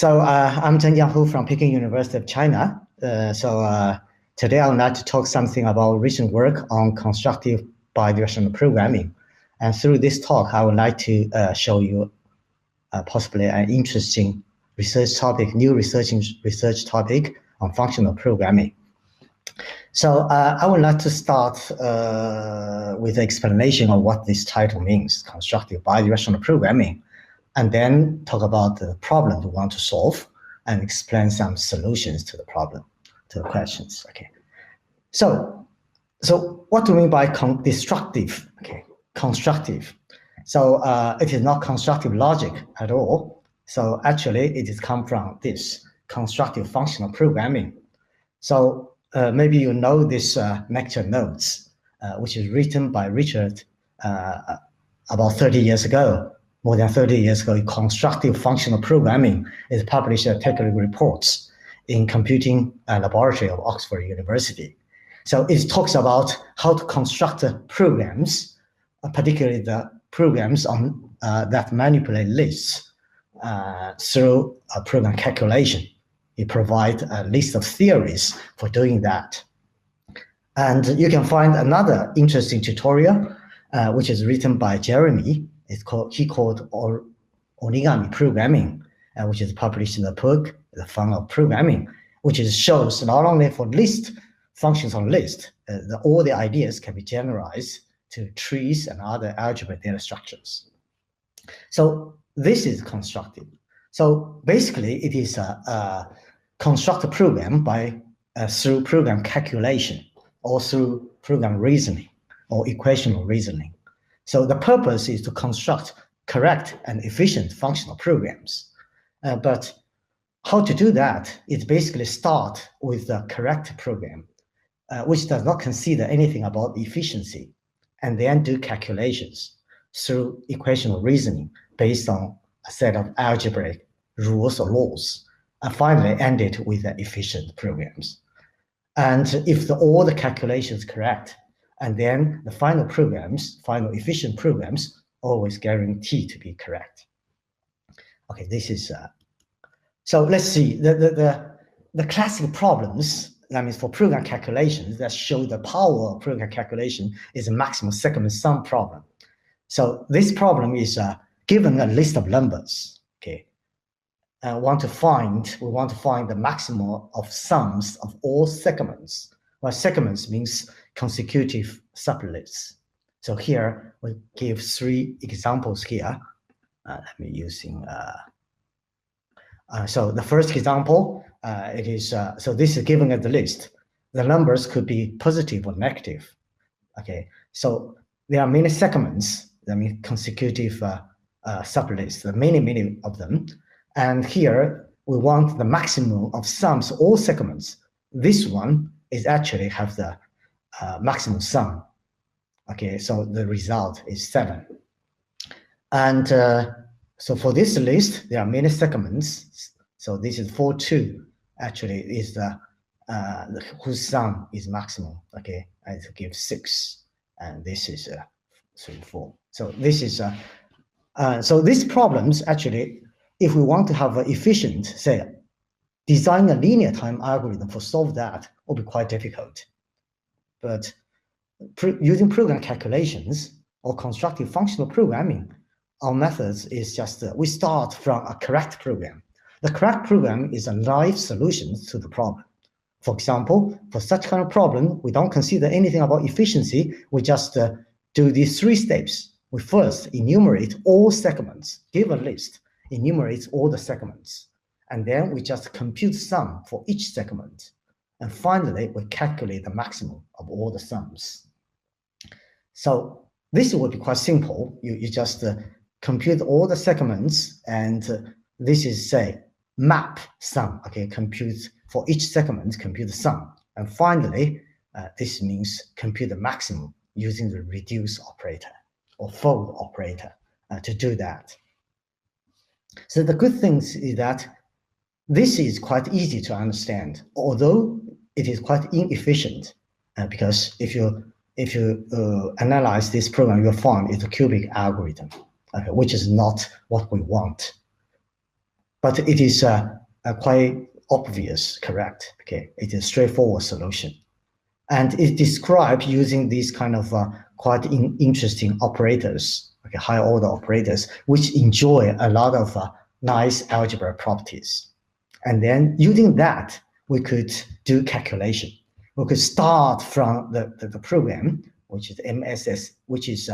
I'm Zhenjiang Hu from Peking University of China. Today I would like to talk something about recent work on constructive bidirectional programming. And through this talk, I would like to show you possibly an interesting research topic, new research topic on functional programming. I would like to start with the explanation of what this title means, constructive bidirectional programming, and then talk about the problem we want to solve and explain some solutions to the problem, to the questions. Okay. So what do we mean by destructive? Okay, constructive. It is not constructive logic at all. So actually, it is come from this constructive functional programming. Maybe you know this lecture notes, which is written by Richard about 30 years ago. More than 30 years ago, Constructive Functional Programming is published in technical reports in Computing Laboratory of Oxford University. So it talks about how to construct programs, particularly the programs on that manipulate lists through a program calculation. It provides a list of theories for doing that. And you can find another interesting tutorial, which is written by Jeremy. He called origami programming, which is published in the book, The Fun of Programming, which shows not only for list functions on list, all the ideas can be generalized to trees and other algebraic data structures. So this is constructive. So basically, it is a construct a program by through program calculation or through program reasoning or equational reasoning. So the purpose is to construct correct and efficient functional programs. But how to do that is basically start with the correct program, which does not consider anything about efficiency, and then do calculations through equational reasoning based on a set of algebraic rules or laws, and finally end it with the efficient programs. And if all the calculations correct, and then the final efficient programs, always guarantee to be correct. Okay, this is, so let's see, the classic problems, that means for program calculations that show the power of program calculation is a maximum segment sum problem. So this problem is given a list of numbers, okay? We want to find the maximum of sums of all segments. Well, segments means consecutive sublists. So here we give 3 examples here. Let me using. So the first example, it is so this is given as the list. The numbers could be positive or negative. Okay, so there are many segments. I mean consecutive sublists. There are many of them, and here we want the maximum of sums all segments. This one is actually have the maximum sum. Okay, so the result is 7. And so for this list, there are many segments. So this is 4, 2. Actually, is the whose sum is maximum. Okay, I give 6, and this is 3, 4. So this is so these problems actually, if we want to have an efficient, say, design a linear time algorithm for solve that will be quite difficult. But using program calculations or constructive functional programming, our methods is just we start from a correct program. The correct program is a live solution to the problem. For example, for such kind of problem, we don't consider anything about efficiency. We just do these 3 steps. We first enumerate all segments, give a list, enumerate all the segments, and then we just compute sum for each segment. And finally, we calculate the maximum of all the sums. So this would be quite simple. You just compute all the segments, and this is, say, map sum. Okay, compute for each segment, compute the sum. And finally, this means compute the maximum using the reduce operator or fold operator to do that. So the good thing is that this is quite easy to understand, although it is quite inefficient, because if you analyze this program, you'll find it's a cubic algorithm, okay, which is not what we want. but it is quite obvious, correct? Okay, it is a straightforward solution. And it's described using these kind of quite interesting operators, okay, higher order operators, which enjoy a lot of nice algebra properties. And then using that, we could do calculation. We could start from the program, which is MSS, which is,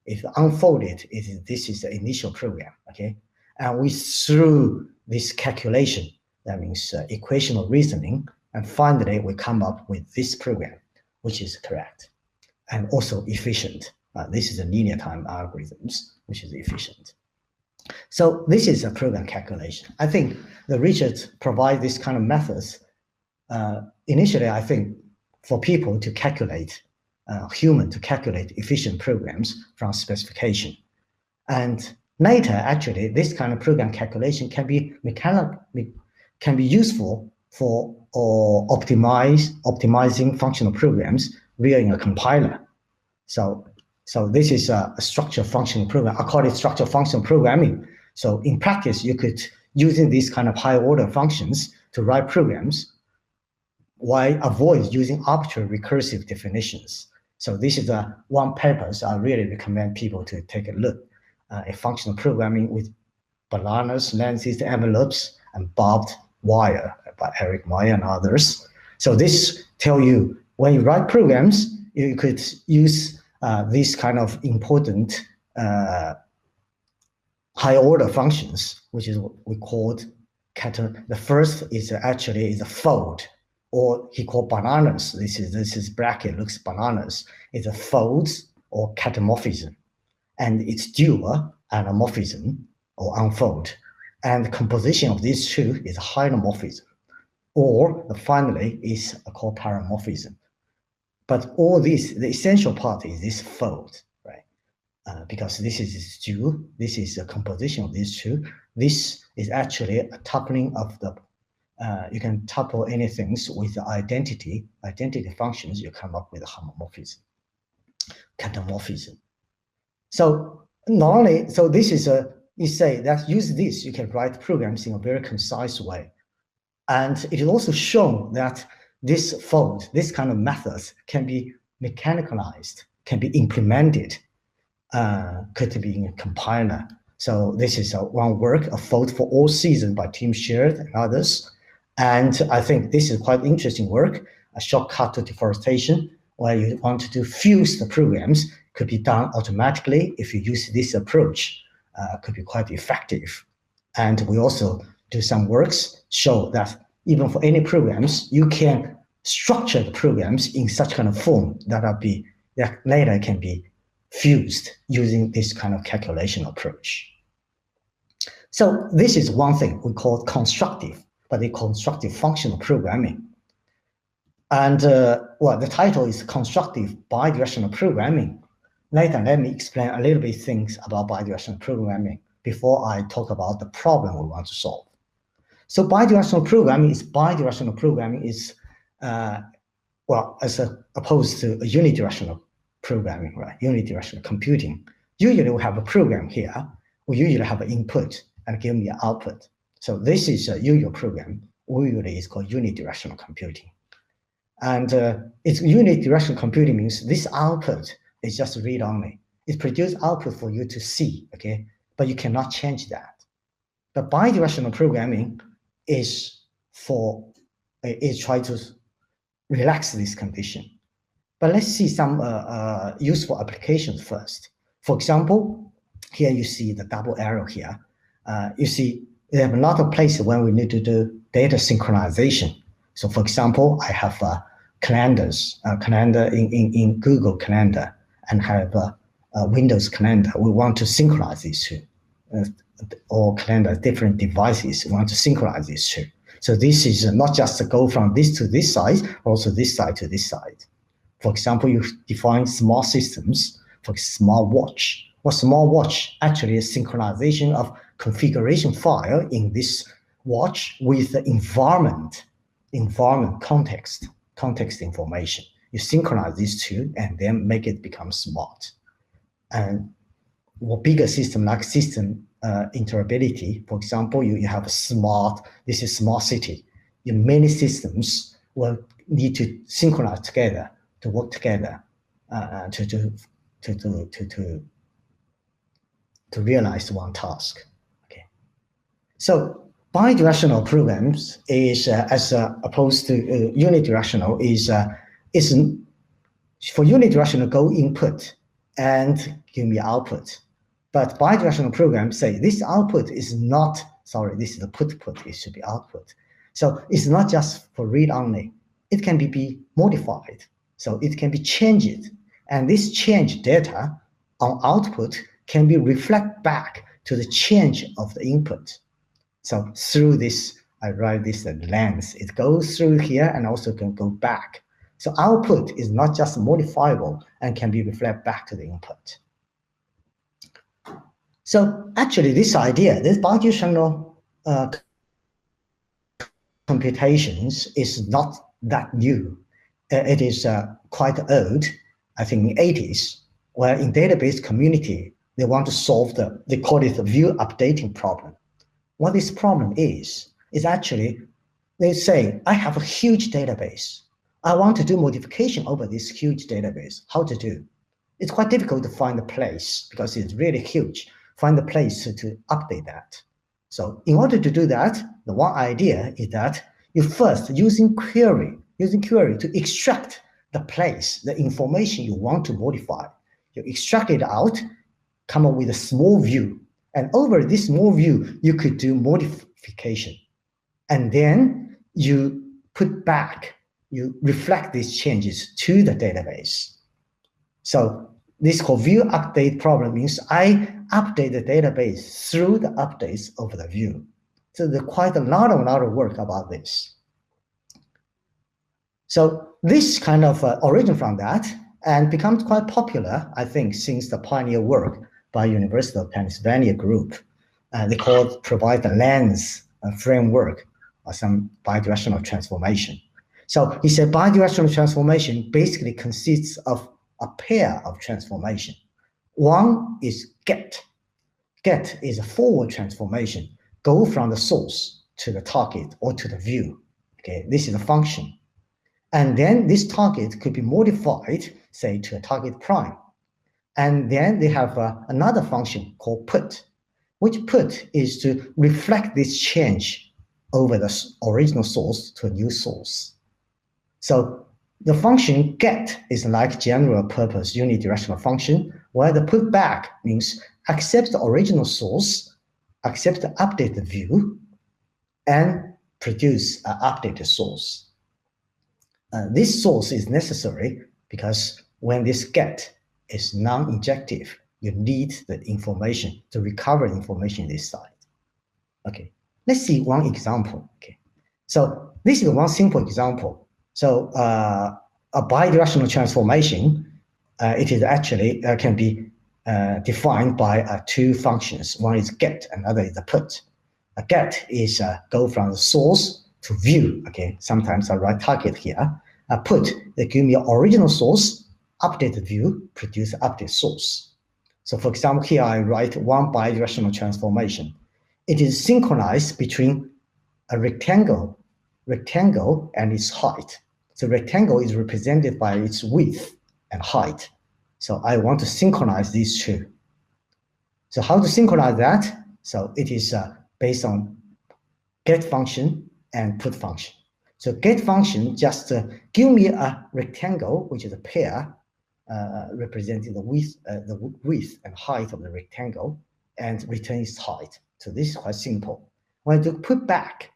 if unfolded, this is the initial program, okay? And we through this calculation, that means equational reasoning, and finally we come up with this program, which is correct and also efficient. This is a linear time algorithms, which is efficient. So this is a program calculation. I think the research provide this kind of methods. Initially, I think for people to calculate, human to calculate efficient programs from specification. And later, actually, this kind of program calculation can be useful for optimizing functional programs via a compiler. So this is a structured functional program. I call it structured functional programming. So in practice, you could using these kind of high order functions to write programs while avoid using arbitrary recursive definitions. So this is one paper, so I really recommend people to take a look at functional programming with bananas, lenses, envelopes, and barbed wire by Eric Meyer and others. So this tell you when you write programs, you could use these kind of important high order functions, which is what we called the first is actually is a fold, or he called bananas. This is bracket looks bananas. It's a folds or catamorphism, and it's dual anamorphism or unfold. And the composition of these two is hydromorphism, or finally is called paramorphism. But all this, the essential part is this fold, right? Because this is dual, this is a composition of these two. This is actually a tupling of the, you can tuple anything with the identity functions, you come up with a homomorphism, catamorphism. So not only, so this is you say that use this, you can write programs in a very concise way. And it is also shown that this fold, this kind of methods can be mechanicalized, can be implemented, could be in a compiler. So this is one work, a fold for all seasons by Tim Sheard and others. And I think this is quite interesting work, a shortcut to deforestation, where you want to fuse the programs, could be done automatically if you use this approach, could be quite effective. And we also do some works show that even for any programs, you can structure the programs in such kind of form that later can be fused using this kind of calculation approach. So this is one thing we call constructive, but the constructive functional programming. And well, the title is Constructive Bidirectional Programming. Later, let me explain a little bit things about bidirectional programming before I talk about the problem we want to solve. So bidirectional programming is, well, as opposed to a unidirectional programming, right? Unidirectional computing. Usually we have a program here. We usually have an input and give me an output. So this is a usual program. Usually it's called unidirectional computing. And it's unidirectional computing means this output is just read only. It produces output for you to see, okay? But you cannot change that. But bidirectional programming is try to relax this condition. But let's see some useful applications first. For example, here you see the double arrow here. You see we have a lot of places when we need to do data synchronization. So for example, I have calendars, calendar in Google Calendar, and have a Windows Calendar. We want to synchronize these two. Or calendar, different devices, we want to synchronize these two. So this is not just to go from this to this side, also this side to this side. For example, you define small systems for small watch. Well, small watch actually is synchronization of configuration file in this watch with the environment context information. You synchronize these two and then make it become smart. And for bigger system like system interoperability. For example, you have this is smart city. Many systems will need to synchronize together, to work together, to realize one task. Okay. So bidirectional programs is as opposed to unidirectional is for unidirectional go input and give me output, but bidirectional programs say this output is not, sorry, this is the put, it should be output. So it's not just for read only, it can be modified, so it can be changed, and this change data on output can be reflected back to the change of the input. So through this, I write this as lens. It goes through here and also can go back. So output is not just modifiable and can be reflected back to the input. So actually this idea, this bidirectional computations is not that new. It is quite old, I think in the 80s, where in database community, they want to solve they call it the view updating problem. What this problem is actually, they say, I have a huge database. I want to do modification over this huge database. How to do? It's quite difficult to find a place because it's really huge. Find a place to update that. So in order to do that, the one idea is that you first using query to extract the place, the information you want to modify. You extract it out, come up with a small view. And over this small view, you could do modification. And then you put back, you reflect these changes to the database. So this called view update problem means I update the database through the updates of the view. So there's quite a lot of work about this. So this kind of origin from that and becomes quite popular, I think, since the pioneer work by University of Pennsylvania group. They provide the lens framework or some bidirectional transformation. So he said bidirectional transformation basically consists of a pair of transformation. One is get. Get is a forward transformation. Go from the source to the target or to the view. Okay, this is a function. And then this target could be modified, say, to a target prime. And then they have another function called put, which put is to reflect this change over the original source to a new source. So the function get is like general purpose unidirectional function, where the put back means accept the original source, accept the updated view, and produce an updated source. This source is necessary because when this get is non-injective, you need the information to recover information this side. Okay, let's see one example. Okay, so this is one simple example. So a bidirectional transformation, it is actually can be defined by two functions. One is get, another is the put. A get is go from the source to view. Okay, sometimes I write target here. A put, they give me original source, update the view, produce update source. So for example, here I write one bidirectional transformation. It is synchronized between a rectangle and its height. So rectangle is represented by its width and height. So I want to synchronize these two. So how to synchronize that? So it is based on get function and put function. So get function just give me a rectangle, which is a pair, representing the width and height of the rectangle, and return its height. So this is quite simple. When I do put back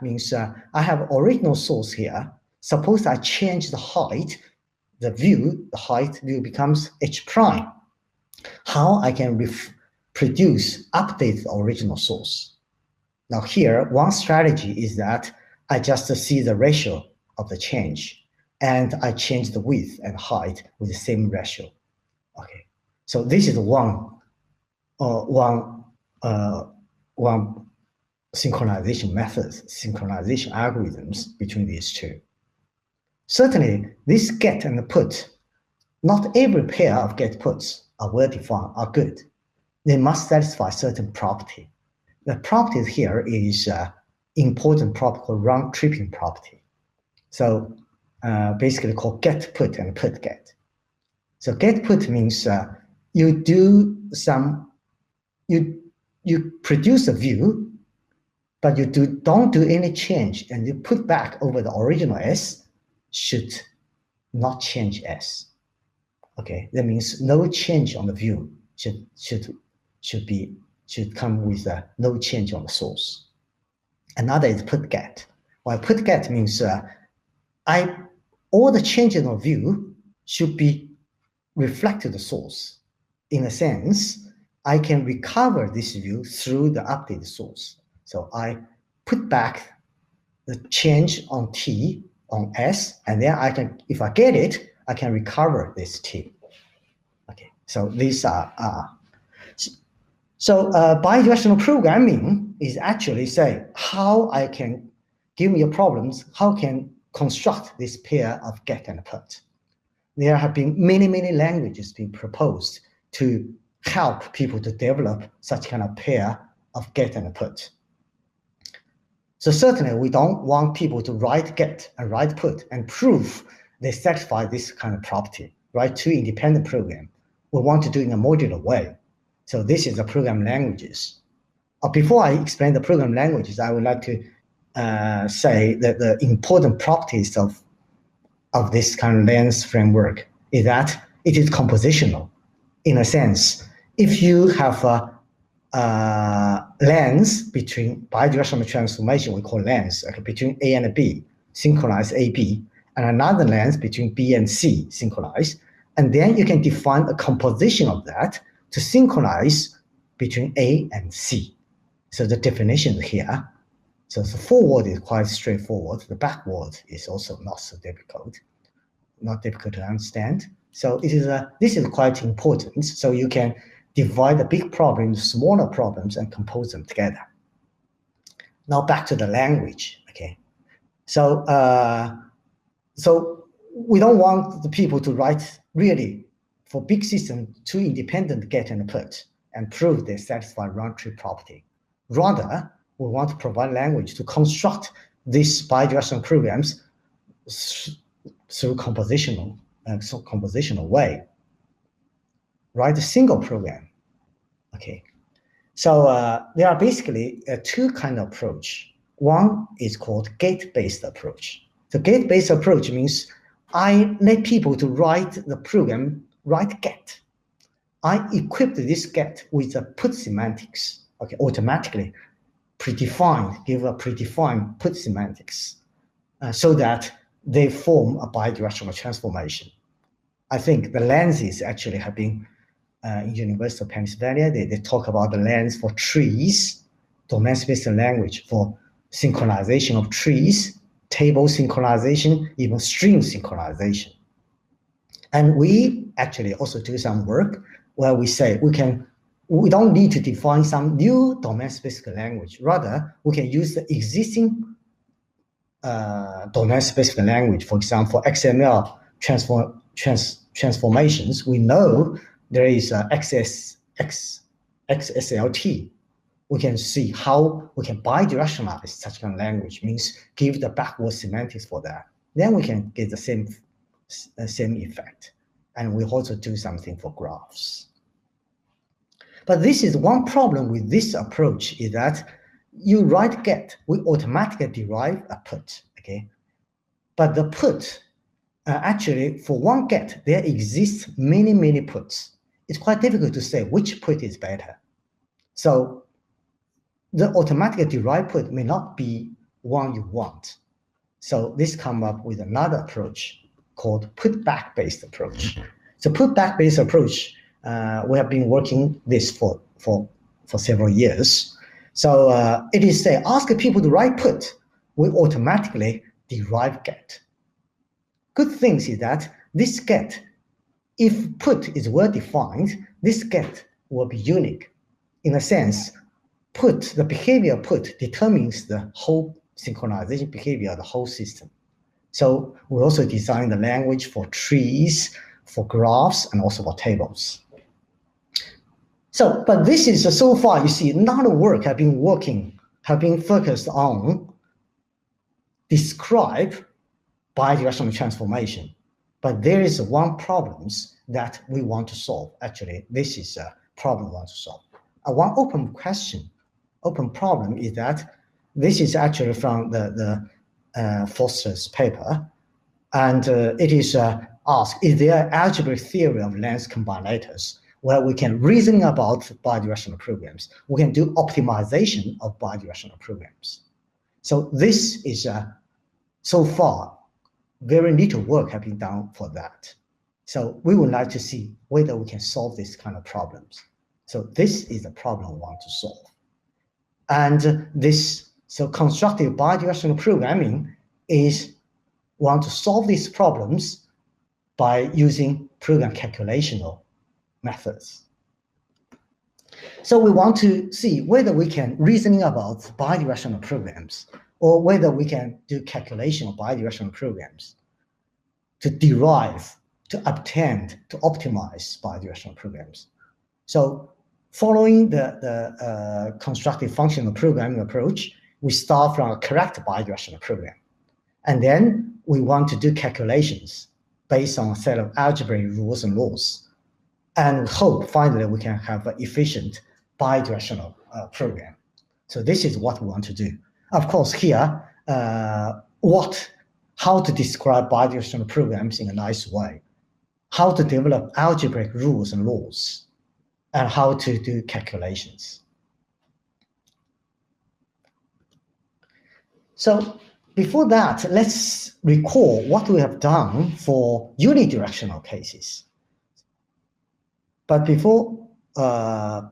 means I have original source here. Suppose I change the height, the height view becomes h prime. How I can update the original source? Now here, one strategy is that I just see the ratio of the change, and I change the width and height with the same ratio. Okay, so this is one synchronization methods, synchronization algorithms between these two. Certainly, this get and put, not every pair of get puts are well defined, are good. they must satisfy certain property. The property here is important property called round-tripping property. So basically called get put and put get. So get put means you produce a view, but you don't do any change, and you put back over the original S should not change S. Okay, that means no change on the view should come with no change on the source. Another is put get. Well, put get means all the changes of view should be reflected the source. In a sense, I can recover this view through the updated source. So I put back the change on T on S, and then I can, if I get it, I can recover this T. Okay, so these are bidirectional programming is actually say how I can give me problems, how can construct this pair of get and put. There have been many languages being proposed to help people to develop such kind of pair of get and put. So certainly we don't want people to write get and write put and prove they satisfy this kind of property, write two independent programs. We want to do it in a modular way. So this is the program languages. Before I explain the program languages, I would like to say that the important properties of this kind of lens framework is that it is compositional. In a sense, if you have a lens between bidirectional transformation, we call lens, okay, between A and B, synchronize AB, and another lens between B and C, synchronize, and then you can define a composition of that to synchronize between A and C. So the definition here. So the forward is quite straightforward. The backward is also not so difficult, not difficult to understand. So this is quite important. So you can divide the big problem into smaller problems and compose them together. Now back to the language. Okay, so we don't want the people to write really for big system two independent get and put and prove they satisfy round-trip property. Rather, we want to provide language to construct these bidirectional programs through compositional way. Write a single program. Okay, so there are basically two kind of approach. One is called gate-based approach. The gate-based approach means I let people to write the program, write get. I equip this get with a put semantics. Okay, automatically predefined, give a predefined put semantics so that they form a bidirectional transformation. I think the lenses actually have been in University of Pennsylvania. They talk about the lens for trees, domain-specific language for synchronization of trees, table synchronization, even string synchronization. And we actually also do some work where we say we don't need to define some new domain-specific language. Rather, we can use the existing domain-specific language. For example, for XML transformations, we know there is XSLT. We can see how we can bidirectionalize such kind of language, means give the backward semantics for that. Then we can get the same effect. And we also do something for graphs. But this is one problem with this approach is that you write get, we automatically derive a put, okay? But the put, actually for one get, there exists many puts. It's quite difficult to say which put is better. So the automatically derived put may not be one you want. So this come up with another approach called Putback-based approach. So Putback-based approach, we have been working this for several years. So it is say, ask people to write put, we automatically derive get. Good things is that this get, if put is well defined, this get will be unique. In a sense, the behavior put determines the whole synchronization behavior of the whole system. So we also design the language for trees, for graphs, and also for tables. So, but this is so far, you see, none of the work have been focused on describe bidirectional transformation. But there is one problem that we want to solve. Actually, this is a problem we want to solve. One open problem is that this is actually from the Foster's paper, and it is asked, is there an algebraic theory of length combinators where we can reason about bidirectional programs? We can do optimization of bidirectional programs. So this is so far very little work has been done for that. So we would like to see whether we can solve this kind of problems. So this is the problem we want to solve. And so constructive bidirectional programming is want to solve these problems by using program calculational methods. So we want to see whether we can reasoning about bidirectional programs or whether we can do calculation of bidirectional programs to derive, to obtain, to optimize bidirectional programs. So following the constructive functional programming approach, we start from a correct bidirectional program. And then we want to do calculations based on a set of algebraic rules and laws. And hope finally we can have an efficient bidirectional program. So this is what we want to do. Of course, here, how to describe bidirectional programs in a nice way, how to develop algebraic rules and laws, and how to do calculations. So before that, let's recall what we have done for unidirectional cases. But before that,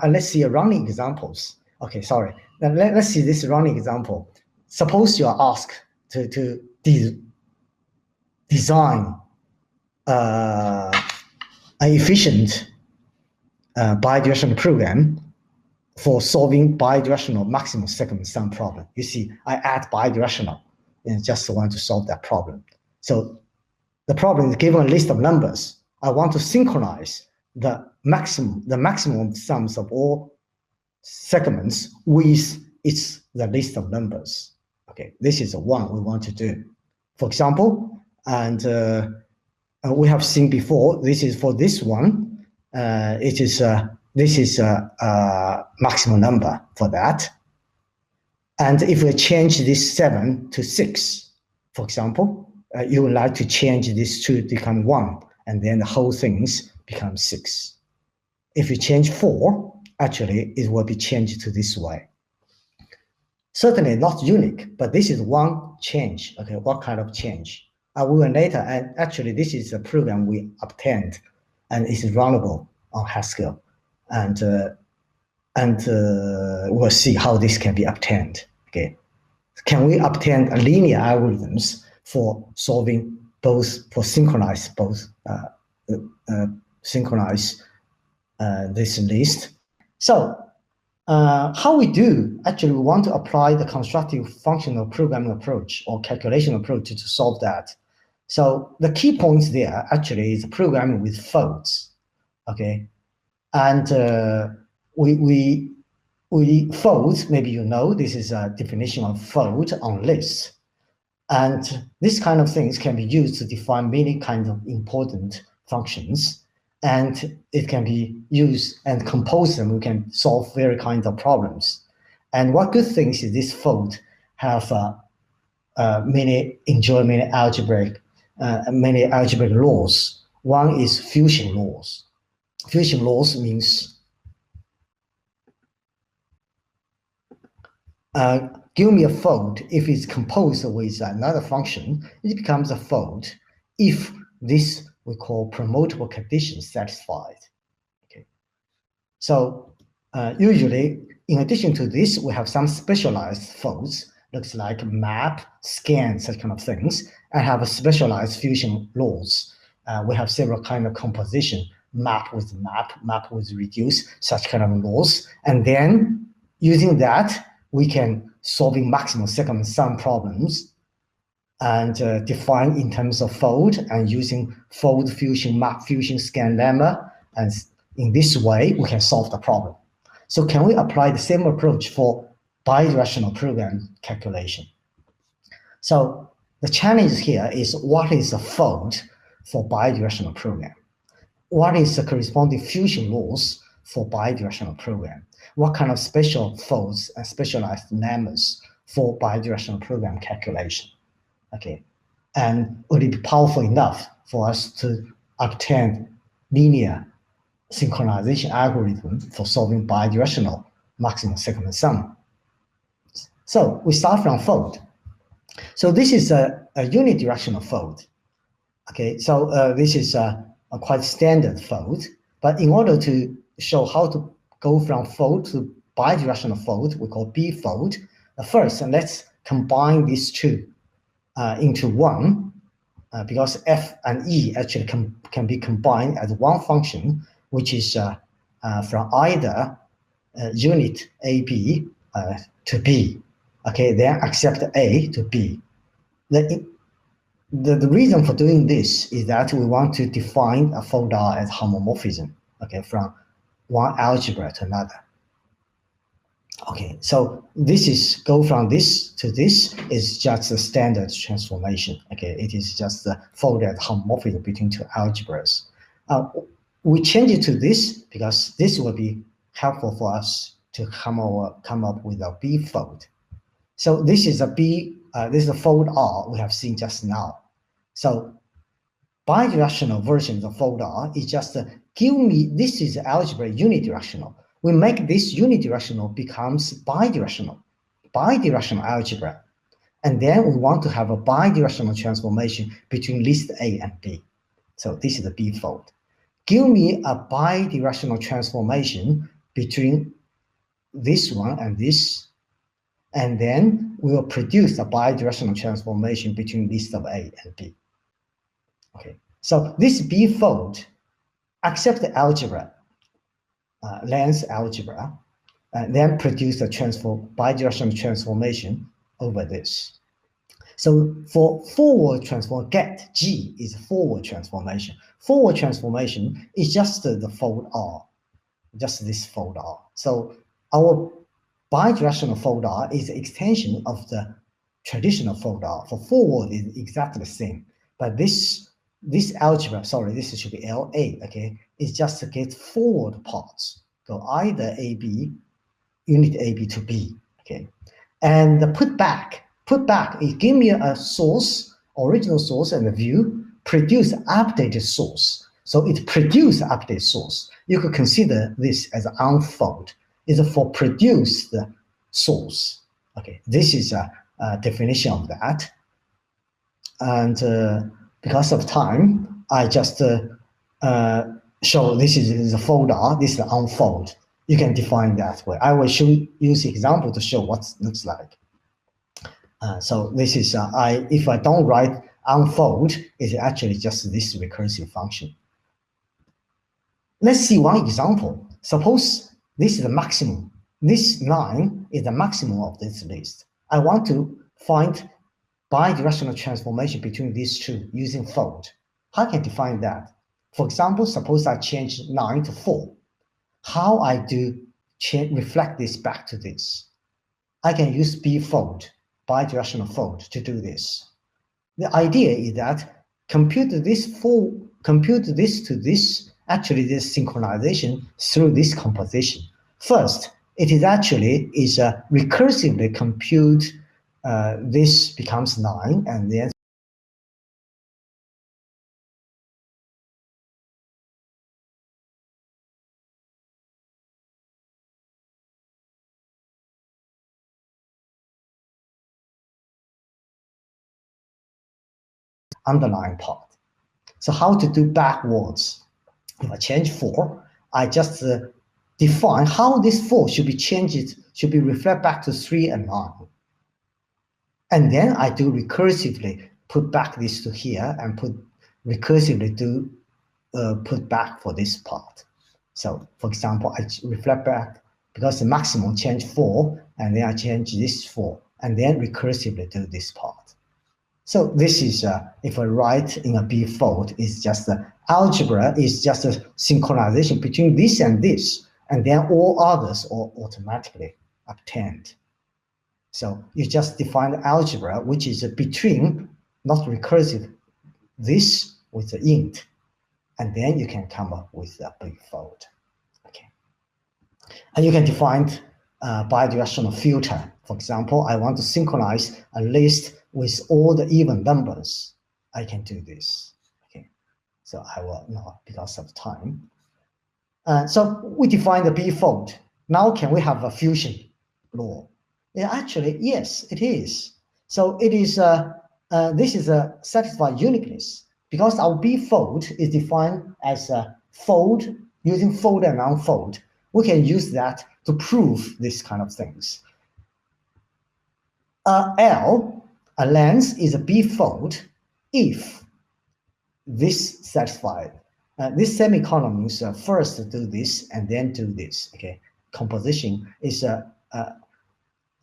let's see running examples. Okay, sorry. Now let's see this running example. Suppose you are asked to design an efficient bidirectional program for solving bidirectional maximum segment sum problem. You see, I add bidirectional and just want to solve that problem. So the problem is given a list of numbers. I want to synchronize the maximum sums of all segments with the list of numbers. Okay, this is the one we want to do. For example, and we have seen before, this is for this one, this is a maximum number for that. And if we change this 7 to 6, for example, you would like to change this 2 to become 1, and then the whole things become 6. If you change 4, actually it will be changed to this way. Certainly not unique, but this is one change. Okay, what kind of change? We will later, and actually this is a program we obtained, and it's runnable on Haskell, and we'll see how this can be obtained. Okay, can we obtain linear algorithms for solving both, for synchronize both, this list? So how we do, actually we want to apply the constructive functional programming approach or calculation approach to solve that. So the key points there actually is programming with folds, okay? And we folds, maybe you know, this is a definition of fold on lists. And this kind of things can be used to define many kinds of important functions. And it can be used and compose them. We can solve various kinds of problems. And what good things is this fold have enjoy many algebraic laws. One is fusion laws. Fusion laws means give me a fold. If it's composed with another function, it becomes a fold if this we call promotable conditions satisfied. Okay. So usually, in addition to this, we have some specialized folds, looks like map, scan, such kind of things, and have a specialized fusion laws. We have several kind of composition, map with reduce, such kind of laws. And then using that, we can solving maximum segment sum problems and define in terms of fold and using fold fusion, map fusion, scan lemma, And in this way, we can solve the problem. So can we apply the same approach for bidirectional program calculation? So the challenge here is, what is the fold for bidirectional program? What is the corresponding fusion rules for bidirectional program? What kind of special folds and specialized lemmas for bidirectional program calculation? Okay, and would it be powerful enough for us to obtain linear synchronization algorithm for solving bidirectional maximum sequence sum? So we start from fold. So this is a unidirectional fold. Okay, so this is a quite standard fold, but in order to show how to go from fold to bidirectional fold, we call bfold. First, let's combine these two into one, because f and e actually can be combined as one function, which is from either unit AB to B. Okay, then accept A to B. The reason for doing this is that we want to define a fold R as homomorphism, okay, from one algebra to another. Okay, so this is go from this to this is just a standard transformation. Okay, it is just the folded homomorphism between two algebras. We change it to this because this will be helpful for us to come up with a bfold. So this is a this is a fold R we have seen just now. So bidirectional version of fold R is just give me, this is algebra unidirectional. We make this unidirectional becomes bidirectional algebra. And then we want to have a bidirectional transformation between list A and B. So this is the bfold. Give me a bidirectional transformation between this one and this, and then we will produce a bidirectional transformation between list of A and B. Okay, so this bfold accept the algebra, length algebra, and then produce a bidirectional transformation over this. So for forward transform, get G is forward transformation. Forward transformation is just the fold R, just this fold R. So our bidirectional fold R is an extension of the traditional fold R. For forward is exactly the same, but this algebra, sorry, this should be LA, okay, is just to get forward parts. So either AB, unit AB to B, okay. And the putback is give me a source, original source and a view, produce updated source. So it produce updated source. You could consider this as an unfold. It's for produce the source. Okay, this is a definition of that. And because of time, I just show this is a fold R, this is the unfold. You can define that way. I will use example to show what it looks like. So this is, if I don't write unfold, it's actually just this recursive function. Let's see one example. Suppose this is the maximum. This 9 is the maximum of this list. I want to find bidirectional transformation between these two using fold. How can I define that? For example, suppose I change 9 to 4. How I do reflect this back to this? I can use bfold, bidirectional fold, to do this. The idea is that compute this to this, actually this synchronization through this composition. First, it is actually recursively compute this becomes 9, and then underlying part. So how to do backwards? If I change 4, I just define how this 4 should be changed, should be reflect back to 3 and 9. And then I do recursively put back this to here and recursively do put back for this part. So for example, I reflect back because the maximum change 4, and then I change this 4, and then recursively do this part. So this is, if I write in a bfold, it's just algebra is just a synchronization between this, and then all others are automatically obtained. So you just define the algebra, which is between, not recursive, this with the int, and then you can come up with a bfold. Okay, and you can define bidirectional filter. For example, I want to synchronize a list with all the even numbers. I can do this. Okay, so I will not because of time. So we define the bfold. Now can we have a fusion law? Yeah, actually, yes, it is. So it is. This is a satisfied uniqueness because our bfold is defined as a fold using fold and unfold. We can use that to prove this kind of things. L, a length, is a bfold if this satisfied. This semicolon means first do this and then do this. Okay, composition is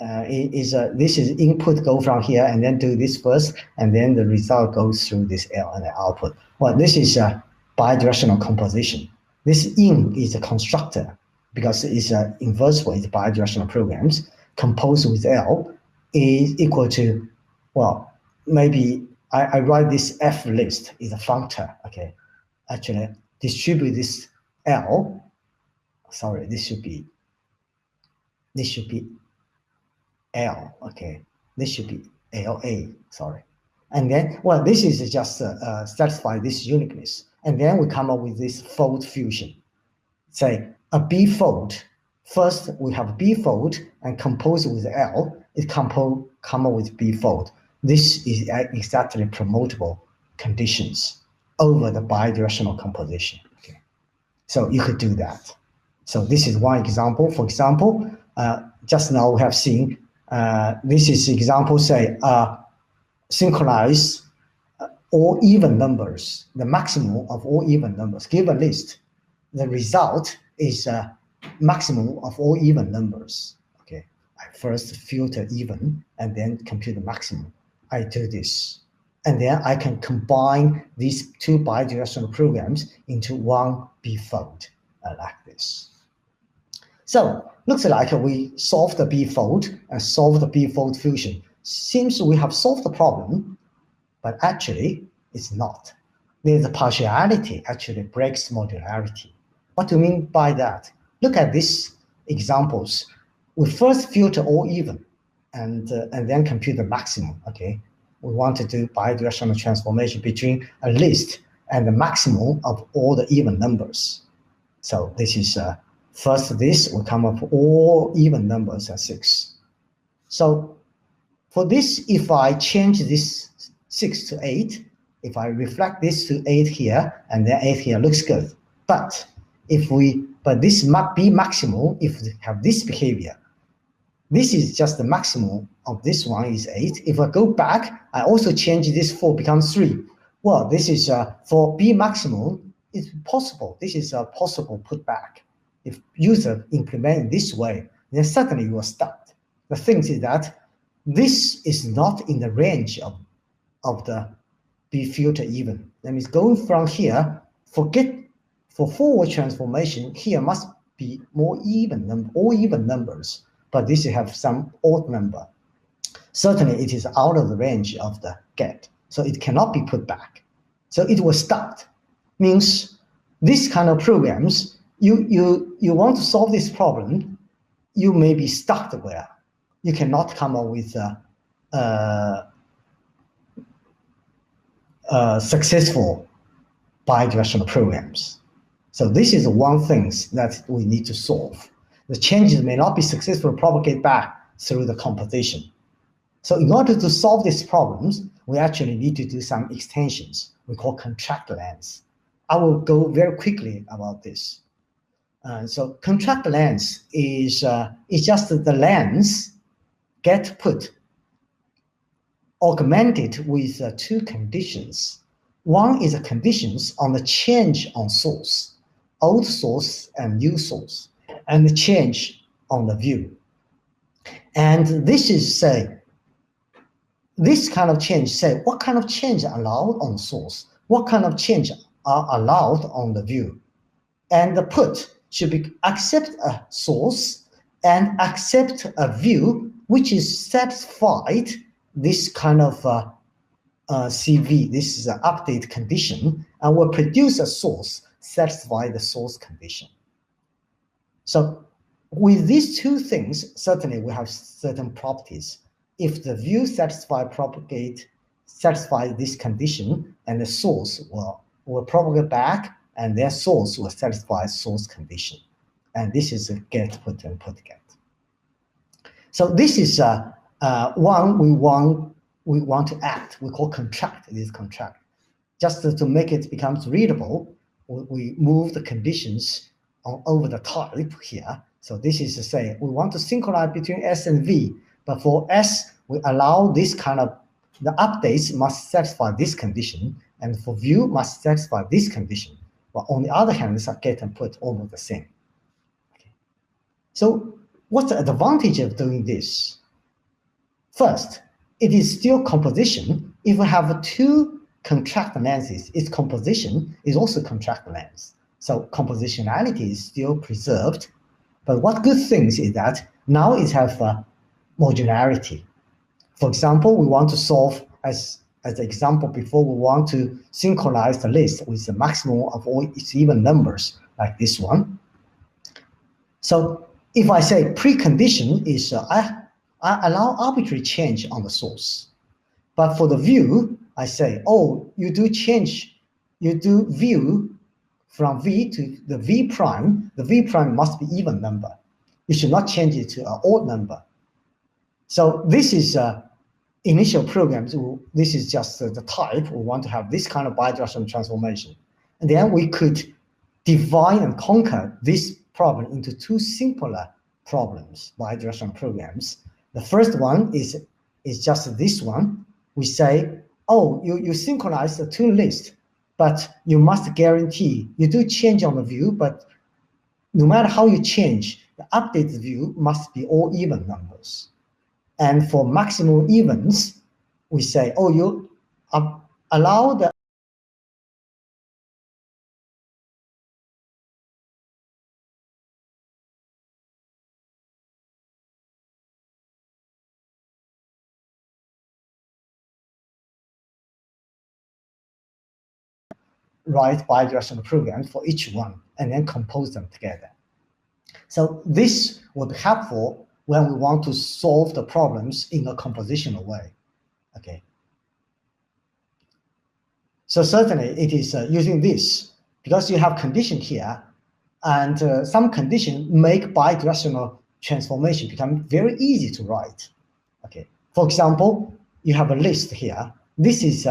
this is input go from here and then do this first, and then the result goes through this L and the output. Well, this is a bidirectional composition. This in is a constructor because it's an inverse with bidirectional programs. Composed with L is equal to, well, maybe I write this F list is a functor. Okay, actually distribute this L. Sorry, this should be L. Okay, this should be LA. Sorry, and then, well, this is just satisfy this uniqueness, and then we come up with this fold fusion. Say a bfold. First, we have bfold and compose with L. It come up with bfold. This is exactly promotable conditions over the bidirectional composition. Okay, so you could do that. So this is one example. For example, just now we have seen this is example. Say synchronize all even numbers, the maximum of all even numbers. Give a list. The result is maximum of all even numbers. Okay, I first filter even and then compute the maximum. I do this, and then I can combine these two bidirectional programs into one bfold like this. So looks like we solved the bfold and solved the bfold fusion. Seems we have solved the problem, but actually it's not. There's a partiality actually breaks modularity. What do you mean by that? Look at these examples. We first filter all even and then compute the maximum. Okay, we want to do bidirectional transformation between a list and the maximum of all the even numbers. So this is first this will come up all even numbers at 6. So for this, if I change this 6 to 8, if I reflect this to 8 here and then 8 here, looks good. But this might be maximal if we have this behavior. This is just the maximum of this one is 8. If I go back, I also change this 4 becomes 3. Well, this is for B maximum, it's possible. This is a possible putback. If user implement this way, then suddenly you are stuck. The thing is that this is not in the range of the B filter even. That means going from here, forget for forward transformation, here must be more even, all even numbers, but this have some odd number. Certainly it is out of the range of the get, so it cannot be put back. So it was stuck. Means this kind of programs, you want to solve this problem, you may be stuck where you cannot come up with successful bidirectional programs. So this is one thing that we need to solve. The changes may not be successfully propagate back through the composition. So in order to solve these problems, we actually need to do some extensions we call contract length. I will go very quickly about this. So contract length is just the length get put augmented with 2 conditions. One is the conditions on the change on source, old source and new source, and the change on the view. And this is say, this kind of change say what kind of change allowed on source, what kind of change are allowed on the view. And the put should be accept a source and accept a view which is satisfied this kind of CV, this is an update condition, and will produce a source satisfy the source condition. So with these two things, certainly we have certain properties. If the view satisfies this condition, and the source will propagate back, and their source will satisfy source condition. And this is a get, put, and put get. So this is one we want to act. We call contract. This contract. Just to make it becomes readable, we move the conditions over the type here. So this is to say we want to synchronize between S and V, but for S we allow this kind of the updates must satisfy this condition, and for view must satisfy this condition. But on the other hand, it's a get and put almost the same. Okay. So what's the advantage of doing this? First, it is still composition. If we have two contract lenses, its composition is also contract lens. So compositionality is still preserved. But what good things is that now it has modularity. For example, we want to solve, as the example before, we want to synchronize the list with the maximum of all its even numbers, like this one. So if I say precondition is I allow arbitrary change on the source. But for the view, I say, oh, you do view from V to the V prime. The V prime must be even number. You should not change it to an odd number. So this is initial programs. This is just the type. We want to have this kind of bidirectional transformation. And then we could divide and conquer this problem into two simpler problems, bidirectional programs. The first one is just this one. We say, oh, you synchronize the two lists, but you must guarantee you do change on the view, but no matter how you change, the updated view must be all even numbers. And for maximum evens, we say, oh, you allow the write bidirectional programs for each one and then compose them together. So this will be helpful when we want to solve the problems in a compositional way. Okay. So certainly it is using this because you have condition here, and some condition make bidirectional transformation become very easy to write. Okay. For example, you have a list here. This is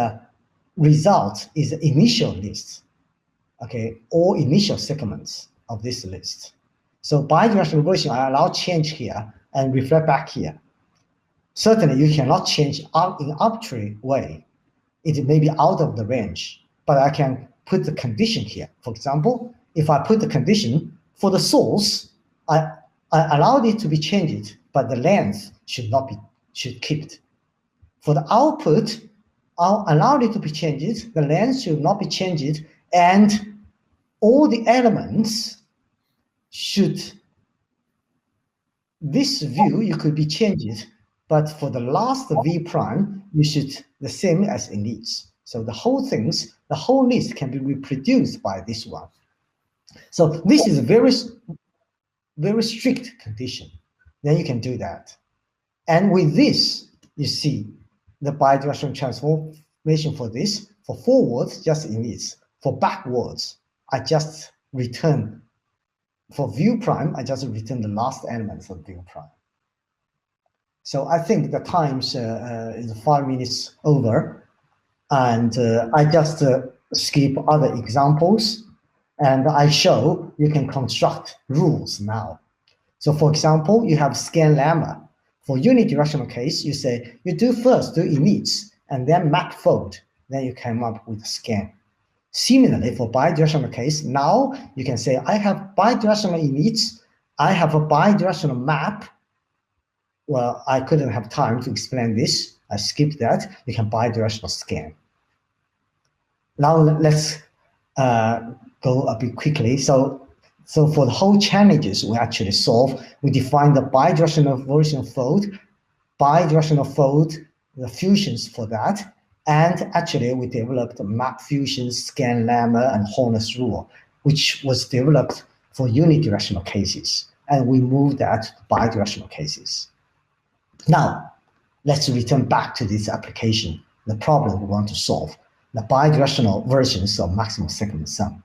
result is the initial list, okay, all initial segments of this list. So bidirectional version, I allow change here and reflect back here. Certainly, you cannot change out in arbitrary way. It may be out of the range, but I can put the condition here. For example, if I put the condition for the source, I allowed it to be changed, but the length should keep it. For the output, I'll allow it to be changed, the length should not be changed, and all the elements should, this view, you could be changed, but for the last V prime, you should the same as in these. So the whole list can be reproduced by this one. So this is a very, very strict condition. Then you can do that. And with this, you see, the bidirectional transformation for this, for forwards, just in this. For backwards, I just return, for view prime, I just return the last elements of view prime. So I think the time is 5 minutes over, and I just skip other examples, and I show you can construct rules now. So for example, you have scan Lambda. For unidirectional case, you say you do first do inits and then map fold, then you come up with a scan. Similarly, for bidirectional case, now you can say I have bidirectional inits, I have a bidirectional map. Well, I couldn't have time to explain this. I skipped that. You can bidirectional scan. Now let's go a bit quickly. So for the whole challenges we actually solve, we define the bidirectional version fold, the fusions for that, and actually we developed map fusion, scan lemma, and Horner's rule, which was developed for unidirectional cases, and we moved that to bidirectional cases. Now, let's return back to this application, the problem we want to solve, the bidirectional versions of maximum segment sum.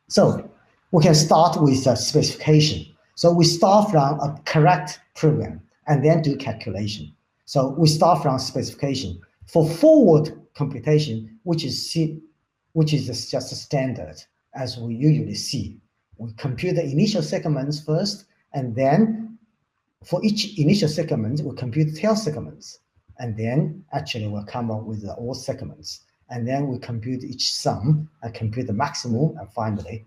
So we can start with a specification. So we start from a correct program and then do calculation. So we start from specification. For forward computation, which is just a standard, as we usually see, we compute the initial segments first, and then for each initial segment, we compute tail segments, and then actually we'll come up with all segments, and then we compute each sum and compute the maximum, and finally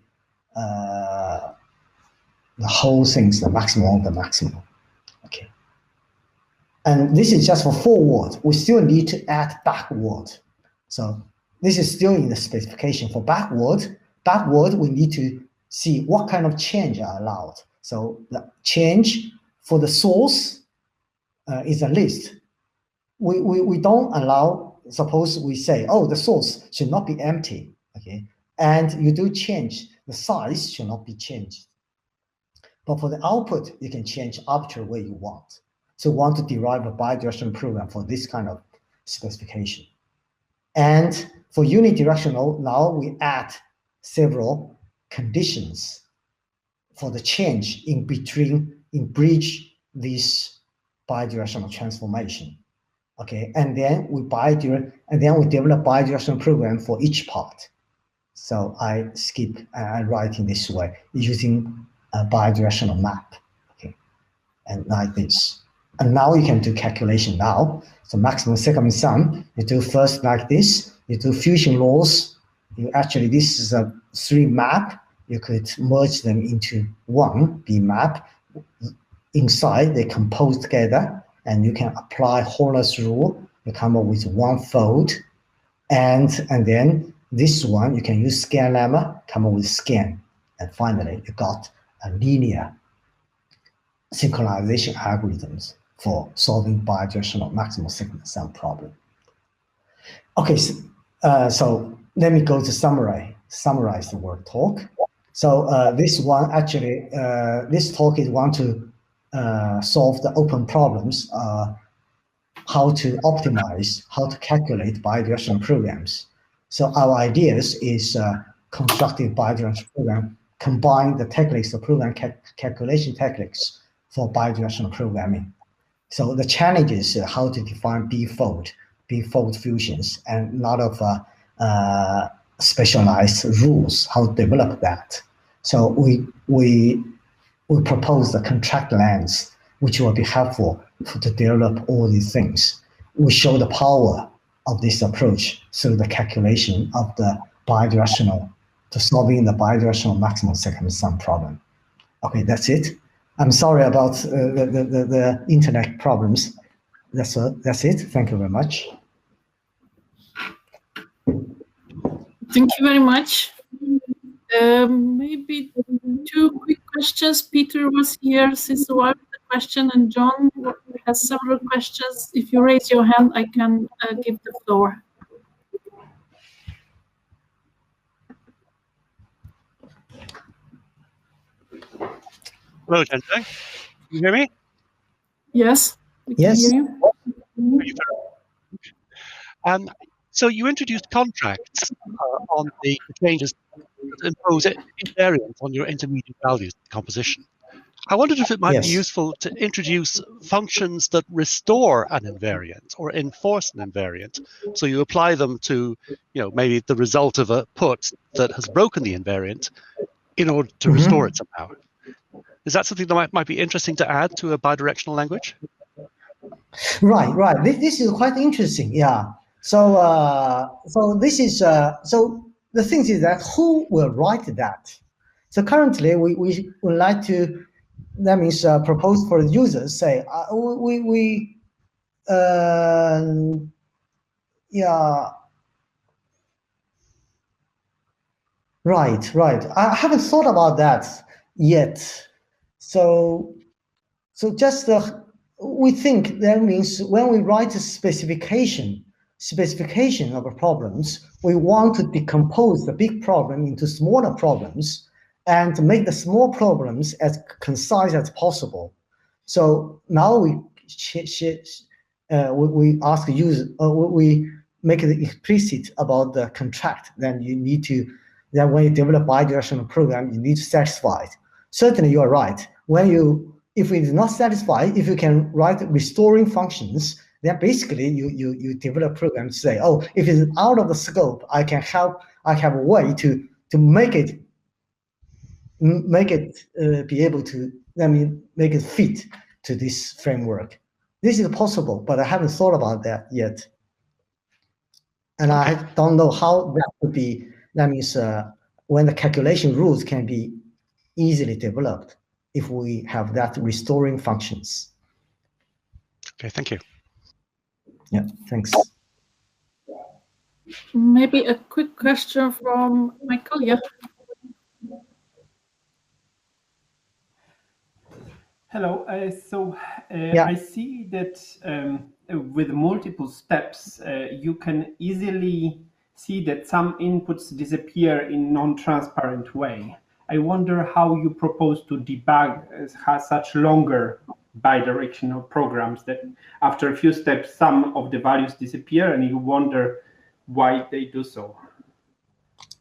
the whole thing's the maximum of the maximum. Okay. And this is just for forward. We still need to add backward. So this is still in the specification. For backward, we need to see what kind of change are allowed. So the change for the source is a list. We don't allow, suppose we say, oh, the source should not be empty, okay? And you do change, the size should not be changed. But for the output, you can change arbitrary way you want. So you want to derive a bidirectional program for this kind of specification. And for unidirectional, now we add several conditions for the change in bridge this bidirectional transformation. Okay, and then we develop bidirectional program for each part. So I write in this way using a bidirectional map. Okay, and like this. And now you can do calculation now. So maximum segment sum, you do first like this. You do fusion laws. This is a 3 map. You could merge them into one B map. Inside, they compose together, and you can apply Horner's rule. You come up with one fold, and then this one you can use scan lemma, come up with scan, and finally you got a linear synchronization algorithms for solving bidirectional maximum segment sum problem. Okay, so let me go to summarize the word talk. So this talk is want to solve the open problems, how to optimize, how to calculate bidirectional programs. So our ideas is constructive bidirectional program, combine the techniques of program calculation techniques for bidirectional programming. So the challenge is how to define bfold fusions, and a lot of specialized rules, how to develop that. So we propose the contract lens, which will be helpful to develop all these things. We show the power of this approach through the calculation of the bidirectional, to solving the bidirectional maximum segment sum problem. Okay, that's it. I'm sorry about the internet problems. That's it. Thank you very much. Thank you very much. Maybe 2 quick questions. Peter was here since a while with the question, and John has several questions. If you raise your hand, I can give the floor. Hello, Zhenjiang. Can you hear me? Yes, we can hear you. So you introduced contracts on the changes that impose invariance on your intermediate values composition. I wondered if it might be useful to introduce functions that restore an invariant or enforce an invariant. So you apply them to, maybe the result of a put that has broken the invariant in order to restore it somehow. Is that something that might be interesting to add to a bidirectional language? Right. This is quite interesting. Yeah. So this is so the thing is that who will write that? So currently we would like to, that means propose for the users, say Right. I haven't thought about that yet. So just we think that means when we write a specification of problems, we want to decompose the big problem into smaller problems and make the small problems as concise as possible. So now we ask users, we make it explicit about the contract. Then you need to, then when you develop bidirectional program, you need to satisfy it. Certainly, you are right. If it is not satisfied, if you can write restoring functions, then basically you develop programs to say, oh, if it's out of the scope, I have a way to make it be able to, make it fit to this framework. This is possible, but I haven't thought about that yet. And okay. I don't know how that would be. That means when the calculation rules can be easily developed if we have that restoring functions. Okay, thank you. Yeah, thanks. Maybe a quick question from Michael. Yeah. Hello. I see that with multiple steps, you can easily see that some inputs disappear in non-transparent way. I wonder how you propose to debug such longer bidirectional programs that after a few steps, some of the values disappear and you wonder why they do so.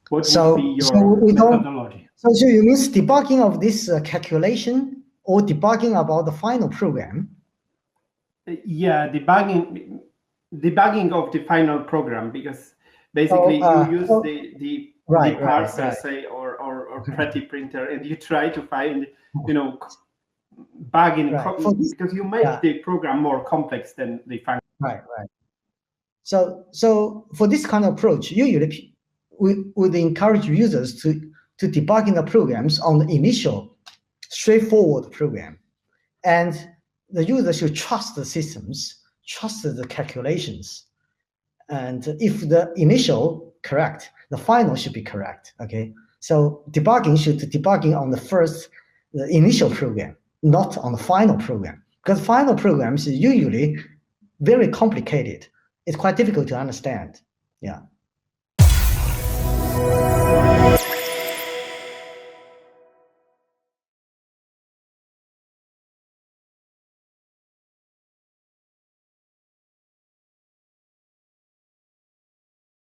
What would be your methodology? So you mean debugging of this calculation or debugging about the final program? Yeah, debugging of the final program, because basically you use the parser, say, or pretty printer, and you try to find, bug in because you make the program more complex than the function. Right. So for this kind of approach, usually we would encourage users to debugging the programs on the initial straightforward program, and the user should trust the systems, trust the calculations, and if the initial correct, the final should be correct. Okay, so debugging should debugging on the initial program, not on the final program, because final programs is usually very complicated. It's quite difficult to understand. Yeah.